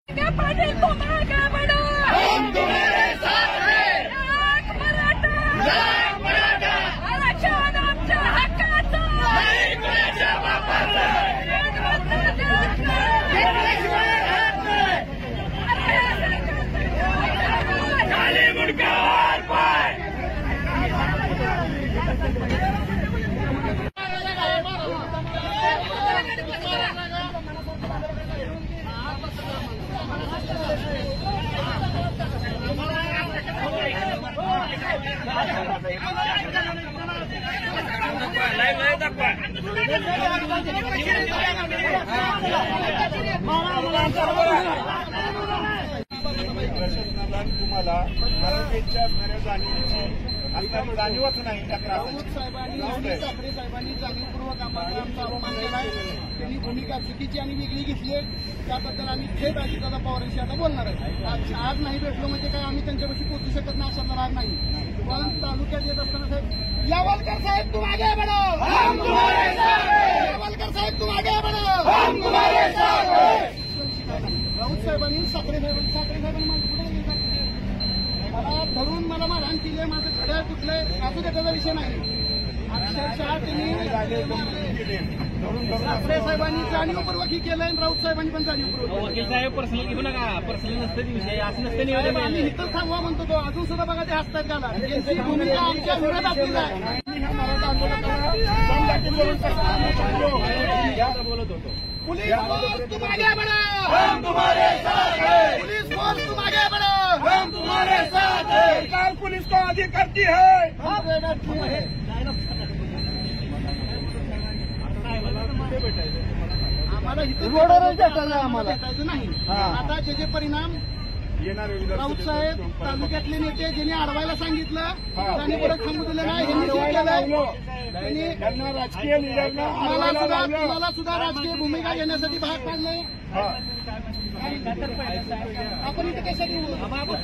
पाटील तुम आगे बढ़ो, हम तुम्हारे साथ हैं। जाग मराठा, आरक्षण आमच्या हक्काचं, नाही कुणाच्या बापाचं। खाली मुंडका वर पाय। प्रशासनाला तुम्हाला आरोग्याच्या असणाऱ्या जाणीवीची जाणीवच नाही. ठाकरे साहेबांनी जाणीवपूर्वक आम्हाला आमचा अपमान केला आहे. त्यांनी भूमिका चुकीची आणि वेगळी घेतली आहे. त्याबद्दल आम्ही थेट अजितदादा पवारांशी आता बोलणार आहे. आज नाही भेटलो म्हणजे काय आम्ही त्यांच्यापाशी पोहोचू शकत नाही असा राग नाही. पण तालुक्यात येत असताना साहेब यावलकर साहेब तुम आगे बढ़ो, हम तुम्हारे साथ हैं। यावलकर साहेब तुम आगे बढ़ो, हम तुम्हारे साथ हैं। राऊत साहेबांनी साखरे साहेबांनी मला धरून मला मारहाण केली आहे. माझं घड्याळ कुठलंय असू दे, त्याचा विषय नाही. अक्षरशः त्यांनी साखरे साहेबांनी जाणीवपूर्वक ही केलंय आणि राऊत साहेबांनी पण जाणीवपूर्वक. वकील साहेब पर्सनल घेऊ नका, पर्सनल नसते विषय असं नसते. आम्ही इथंच थांबवा म्हणतो तो अजून सुद्धा बघा ते हसतात घाला. यांची भूमिका आमच्या विरोधातली आहे. मराठा बोलत होतो पुलिस फोर्स तुम आगे बढ़ो, हम तुम्हारे साथ हैं। पुलिस फोर्स तुम आगे बढ़ो, हम तुम्हारे साथ हैं। सरकार पुलिस को आगे करती है। आम्हाला इथं भेटायचं नाही. आता जे परिणाम येणार राऊत साहेब तालुक्यातले नेते ज्यांनी अडवायला सांगितलं त्यांनी परत थांबू दिलं नाही. यांनी जे केलंय त्यांना राजकीय लिडरना मला सुद्धा राजकीय भूमिका घेण्यासाठी भाग पाडले. आपण इथे कशासाठी सोलापूर